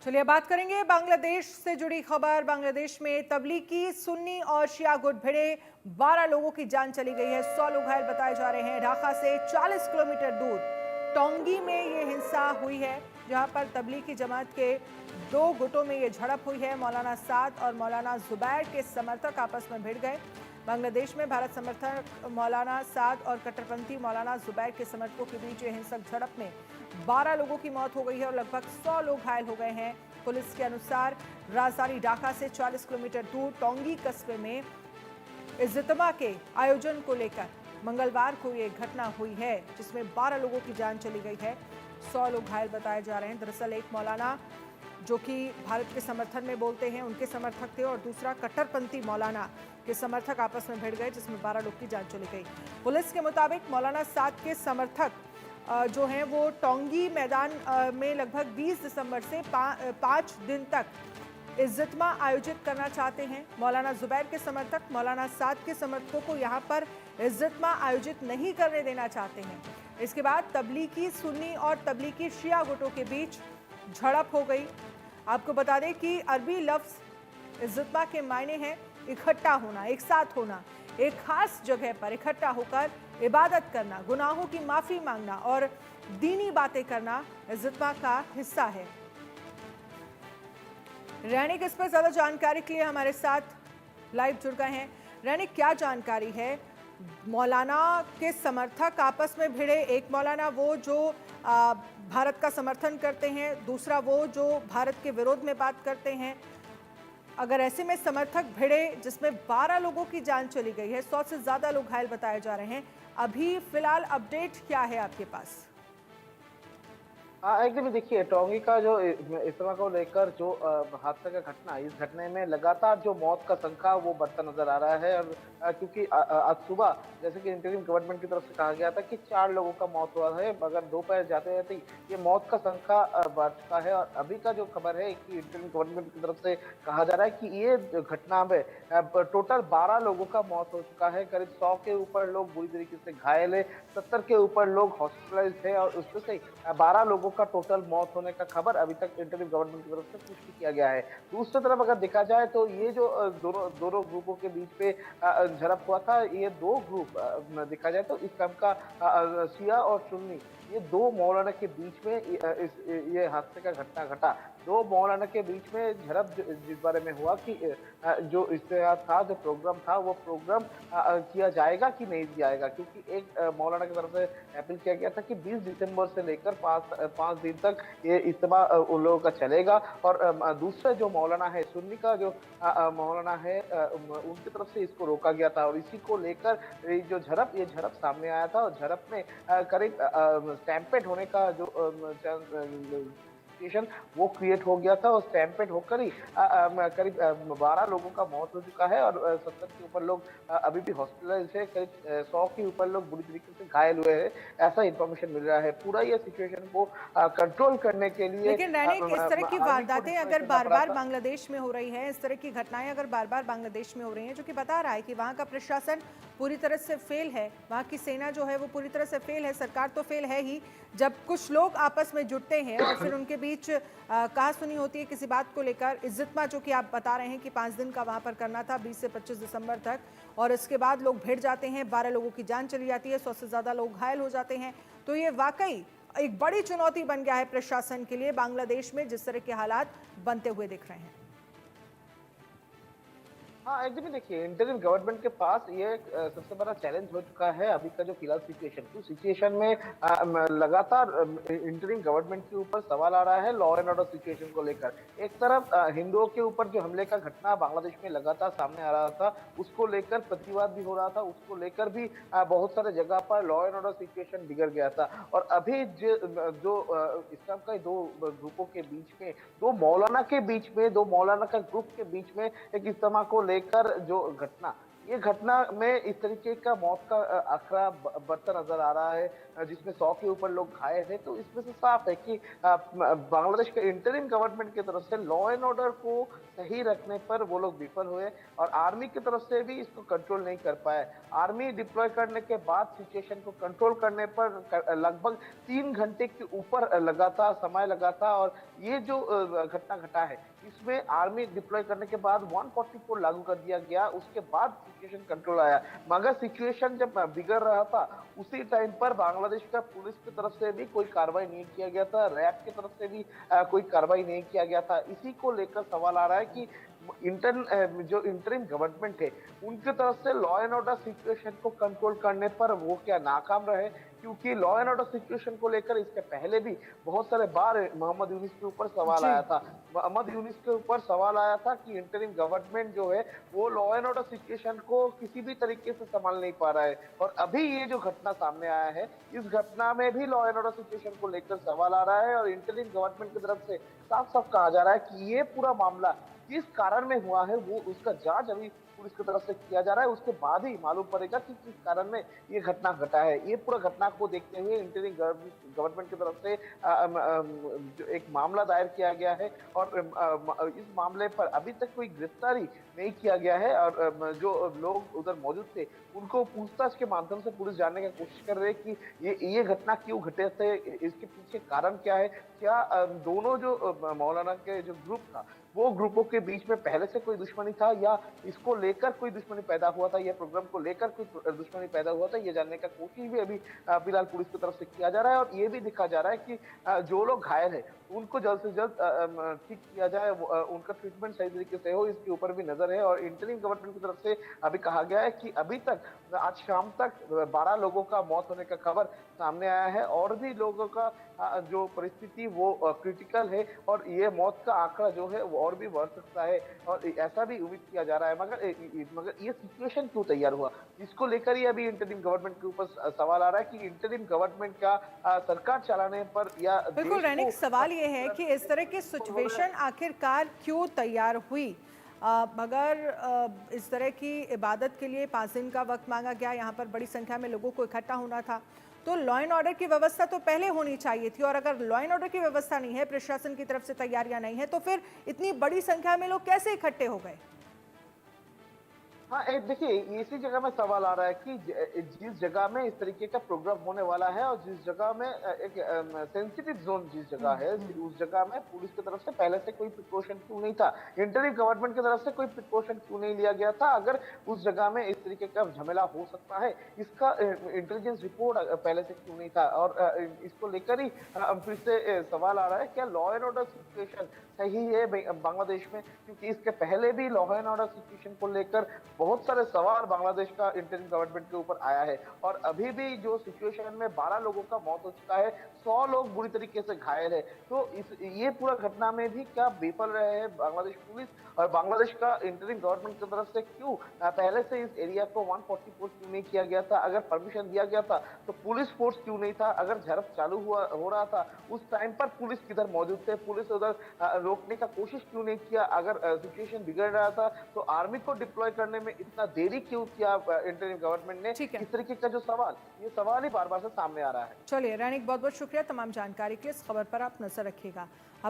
चलिए बात करेंगे बांग्लादेश से जुड़ी खबर। बांग्लादेश में तबलीगी, सुन्नी और शिया गुट भिड़े 12 लोगों की जान चली गई है। 100 लोग घायल बताए जा रहे हैं। ढाका से 40 किलोमीटर दूर टोंगी में ये हिंसा हुई है, जहां पर तबलीगी जमात के दो गुटों में ये झड़प हुई है। मौलाना साद और मौलाना जुबैर के समर्थक आपस में भिड़ गए। बांग्लादेश में भारत समर्थक मौलाना साद और कट्टरपंथी मौलाना जुबैर के समर्थकों के बीच हिंसक झड़प में 12 लोगों की मौत हो गई है और लगभग 100 लोग घायल हो गए हैं। पुलिस के अनुसार राजधानी ढाका से 40 किलोमीटर दूर टोंगी कस्बे में इज्तिमा के आयोजन को लेकर मंगलवार को ये घटना हुई है, जिसमें 12 लोगों की जान चली गई है। 100 लोग घायल बताए जा रहे हैं। दरअसल एक मौलाना जो कि भारत के समर्थन में बोलते हैं, उनके समर्थक थे, और दूसरा कट्टरपंथी मौलाना के समर्थक आपस में भिड़ गए, जिसमें 12 लोग की जान चली गई। पुलिस के मुताबिक मौलाना साद के समर्थक जो हैं वो टोंगी मैदान में लगभग 20 दिसंबर से 5 दिन तक इज्तिमा आयोजित करना चाहते हैं। मौलाना जुबैर के समर्थक मौलाना साद के समर्थकों को यहां पर इज्तिमा आयोजित नहीं करने देना चाहते हैं। इसके बाद तबलीगी सुन्नी और तबलीगी शिया गुटों के बीच झड़प हो गई। आपको बता दें कि अरबी लफ्ज इज्तिमा के मायने हैं इकट्ठा होना, एक साथ होना, एक खास जगह पर इकट्ठा होकर इबादत करना, गुनाहों की माफी मांगना और दीनी बातें करना इज्तिमा का हिस्सा है। रैनिक इस पर ज्यादा जानकारी के लिए हमारे साथ लाइव जुड़ गए हैं। रैनिक, क्या जानकारी है? मौलाना के समर्थक आपस में भिड़े, एक मौलाना वो जो भारत का समर्थन करते हैं, दूसरा वो जो भारत के विरोध में बात करते हैं। अगर ऐसे में समर्थक भिड़े जिसमें 12 लोगों की जान चली गई है, 100 से ज्यादा लोग घायल बताए जा रहे हैं, अभी फिलहाल अपडेट क्या है आपके पास? हाँ, एकदम देखिए, टोंगी का जो इज्तिमा को लेकर जो हादसे का घटना, इस घटने में लगातार जो मौत का संख्या वो बढ़ता नजर आ रहा है। और क्योंकि आज सुबह जैसे कि इंटरिम गवर्नमेंट की तरफ से कहा गया था कि 4 लोगों का मौत हुआ है, मगर दोपहर जाते जाते ये मौत का संख्या बढ़ चुका है। और अभी का जो खबर है कि इंटरिम गवर्नमेंट की तरफ से कहा जा रहा है कि ये घटना में टोटल 12 लोगों का मौत हो चुका है। करीब 100 के ऊपर लोग बुरी तरीके से घायल है, 70 के ऊपर लोग हॉस्पिटलाइज है और उसमें से 12 लोगों का टोटल मौत होने का खबर अभी तक इंटरिम गवर्नमेंट की तरफ से पुष्टि किया गया है। दूसरी तरफ अगर देखा जाए तो ये जो दोनों दोनों ग्रुपों के बीच पे झड़प हुआ था, ये दो ग्रुप देखा जाए तो इस काम का शिया और सुन्नी, ये दो मौलाना के बीच में ये हादसे का घटना घटा। दो मौलाना के बीच में झड़प जिस बारे में हुआ कि जो इश्तेहार था, जो प्रोग्राम था, वो प्रोग्राम किया जाएगा कि नहीं जाएगा, क्योंकि एक मौलाना की तरफ से अपील किया गया था कि 20 दिसंबर से लेकर 5 दिन तक ये इज्तिमा उन लोगों का चलेगा। और दूसरे जो मौलाना है, सुन्नी का जो मौलाना है, उनकी तरफ से इसको रोका गया था। और इसी को लेकर जो ये झड़प सामने आया था। और झड़प में करीब स्टैम्पेड होने का जो सिचुएशन वो क्रिएट हो गया था। और स्टैम्पेड होकर ही करीब 12 लोगों का मौत हो चुका है और 70 के ऊपर लोग अभी भी हॉस्पिटलाइज है। करीब 100 के ऊपर लोग बुरी तरीके से घायल हुए हैं, ऐसा इंफॉर्मेशन मिल रहा है। पूरा ये सिचुएशन को कंट्रोल करने के लिए लेकिन रैनिक, इस तरह की आर्मी को वारदातें अगर डिप्लॉय करना बार पड़ा बार था। बांग्लादेश में हो रही हैं, इस तरह की घटनाएं अगर बार बार बांग्लादेश में हो रही हैं, जो कि बता रहा है कि वहां का प्रशासन पूरी तरह से फेल है, वहां की सेना जो है वो पूरी तरह से फेल है, सरकार तो फेल है ही। जब कुछ लोग आपस में जुटते हैं और फिर उनके बीच कहासुनी होती है किसी बात को लेकर, इज्तिमा जो कि आप बता रहे हैं कि 5 दिन का वहां पर करना था, 20 से 25 दिसंबर तक, और इसके बाद लोग भिड़ जाते हैं, 12 लोगों की जान चली जाती है, 100 से ज्यादा लोग घायल हो जाते हैं, तो ये वाकई एक बड़ी चुनौती बन गया है प्रशासन के लिए बांग्लादेश में, जिस तरह के हालात बनते हुए दिख रहे हैं। हाँ, एकदम ही देखिए, इंटरिम गवर्नमेंट के पास ये एक सबसे बड़ा चैलेंज हो चुका है अभी का जो फिलहाल सिचुएशन में लगातार इंटरिम गवर्नमेंट के ऊपर सवाल आ रहा है लॉ एंड ऑर्डर सिचुएशन को लेकर। एक तरफ हिंदुओं के ऊपर जो हमले का घटना बांग्लादेश में लगातार सामने आ रहा था, उसको लेकर प्रतिवाद भी हो रहा था, उसको लेकर भी बहुत सारे जगह पर लॉ एंड ऑर्डर सिचुएशन बिगड़ गया था। और अभी जो इस्लाम का दो ग्रुपों के बीच में, दो मौलाना के बीच में, दो मौलाना का ग्रुप के बीच में एक इज्तिमा को लेकर जो घटना ये घटना में इस तरीके का मौत का आंकड़ा बढ़ता नजर आ रहा है, जिसमें 100 के ऊपर लोग घायल हैं। तो इसमें से साफ है कि बांग्लादेश के इंटरिम गवर्नमेंट की तरफ से लॉ एंड ऑर्डर को सही रखने पर वो लोग विफल हुए और आर्मी की तरफ से भी इसको कंट्रोल नहीं कर पाए। आर्मी डिप्लॉय करने के बाद सिचुएशन को कंट्रोल करने पर लगभग 3 घंटे के ऊपर लगातार समय लगा था और ये जो घटना घटा है इसमें आर्मी डिप्लॉय करने के बाद 144 लागू कर दिया गया, उसके बाद सिचुएशन कंट्रोल आया। मगर सिचुएशन जब बिगड़ रहा था उसी टाइम पर बांग्लादेश का पुलिस की तरफ से भी कोई कार्रवाई नहीं किया गया था, रैब की तरफ से भी कोई कार्रवाई नहीं किया गया था। इसी को लेकर सवाल आ रहा है कि जो इंटरिम गवर्नमेंट है उनकी तरफ से लॉ एंड ऑर्डर सिचुएशन को कंट्रोल करने पर वो क्या नाकाम रहे, क्योंकि लॉ एंड ऑर्डर सिचुएशन को लेकर इसके पहले भी बहुत सारे बार मोहम्मद यूनिस के ऊपर सवाल आया था। मोहम्मद यूनिस के ऊपर सवाल आया था कि इंटरिम गवर्नमेंट जो है वो लॉ एंड ऑर्डर सिचुएशन को किसी भी तरीके से संभाल नहीं पा रहा है और अभी ये जो घटना सामने आया है इस घटना में भी लॉ एंड ऑर्डर सिचुएशन को लेकर सवाल आ रहा है और इंटरिम गवर्नमेंट की तरफ से साफ साफ कहा जा रहा है कि ये पूरा मामला किस कारण में हुआ है वो उसका जांच अभी पुलिस की तरफ से किया जा रहा है, उसके बाद ही मालूम पड़ेगा कि किस कारण में ये घटना घटा है। ये पूरा घटना को देखते हुए इंटरिम गवर्नमेंट की तरफ से जो एक मामला दायर किया गया है और इस मामले पर अभी तक कोई गिरफ्तारी नहीं किया गया है और जो लोग उधर मौजूद थे उनको पूछताछ के माध्यम से पुलिस जानने की कोशिश कर रही है कि ये घटना क्यों घटे थे, इसके पीछे कारण क्या है। क्या दोनों जो मौलाना के जो ग्रुप था वो ग्रुपों के बीच में पहले से कोई दुश्मनी था या इसको लेकर कोई दुश्मनी पैदा हुआ था या प्रोग्राम को लेकर कोई दुश्मनी पैदा हुआ था, ये जानने का कोशिश भी अभी फिलहाल पुलिस की तरफ से किया जा रहा है और ये भी दिखा जा रहा है कि जो लोग घायल है उनको जल्द से जल्द ठीक किया जाए, उनका ट्रीटमेंट सही तरीके से हो, इसके ऊपर भी नजर है। और इंटरिम गवर्नमेंट की तरफ से अभी कहा गया है कि अभी तक आज शाम तक 12 लोगों का मौत होने का खबर सामने आया है और भी लोगों का जो परिस्थिति वो क्रिटिकल है और ये मौत का आंकड़ा जो है वो और भी बढ़ सकता है और ऐसा भी उम्मीद किया जा रहा है। मगर ये सिचुएशन क्यों तैयार हुआ, इसको लेकर ही अभी इंटरिम गवर्नमेंट के ऊपर सवाल आ रहा है कि इंटरिम गवर्नमेंट का सरकार चलाने पर या बिल्कुल देश रैनिक, को सवाल ये है कि इस तरह की सिचुएशन आखिरकार क्यों तैयार हुई। मगर इस तरह की इबादत के लिए 5 दिन का वक्त मांगा गया, यहाँ पर बड़ी संख्या में लोगों को इकट्ठा होना था, तो लॉ एंड ऑर्डर की व्यवस्था तो पहले होनी चाहिए थी और अगर लॉ एंड ऑर्डर की व्यवस्था नहीं है, प्रशासन की तरफ से तैयारियां नहीं है, तो फिर इतनी बड़ी संख्या में लोग कैसे इकट्ठे हो गए। हाँ, देखिए इसी जगह में सवाल आ रहा है कि जिस जगह में इस तरीके का प्रोग्राम होने वाला है और जिस जगह में एक सेंसिटिव जोन जिस जगह है उस जगह में पुलिस की तरफ से पहले से कोई प्रिकॉशन क्यों नहीं था, इंटरिम गवर्नमेंट की तरफ से कोई प्रिकॉशन क्यों नहीं लिया गया था। अगर उस जगह में इस तरीके का झमेला हो सकता है इसका इंटेलिजेंस रिपोर्ट पहले से क्यों नहीं था और इसको लेकर ही फिर से सवाल आ रहा है क्या लॉ एंड ऑर्डर सिचुएशन सही है बांग्लादेश में, क्योंकि इसके पहले भी लॉ एंड ऑर्डर सिचुएशन को लेकर बहुत सारे सवाल बांग्लादेश का इंटरिम गवर्नमेंट के ऊपर आया है और अभी भी जो सिचुएशन में 12 लोगों का मौत हो चुका है, 100 लोग बुरी तरीके से घायल है। तो ये पूरा घटना में भी क्या विफल रहे हैं बांग्लादेश पुलिस और बांग्लादेश का इंटरिम गवर्नमेंट की तरफ से क्यों पहले से इस एरिया को 144 क्यों नहीं किया गया था। अगर परमिशन दिया गया था तो पुलिस फोर्स क्यों नहीं था, अगर झड़प चालू हो रहा था उस टाइम पर पुलिस किधर मौजूद थे, पुलिस उधर रोकने का कोशिश क्यों नहीं किया। अगर सिचुएशन बिगड़ रहा था तो आर्मी को डिप्लॉय करने में इतना देरी क्यों किया इंटरिम गवर्नमेंट ने। ठीक है, इस तरीके का जो सवाल, ये सवाल ही बार बार से सामने आ रहा है। चलिए रैनिक, बहुत बहुत शुक्रिया तमाम जानकारी के लिए। इस खबर पर आप नजर रखिएगा।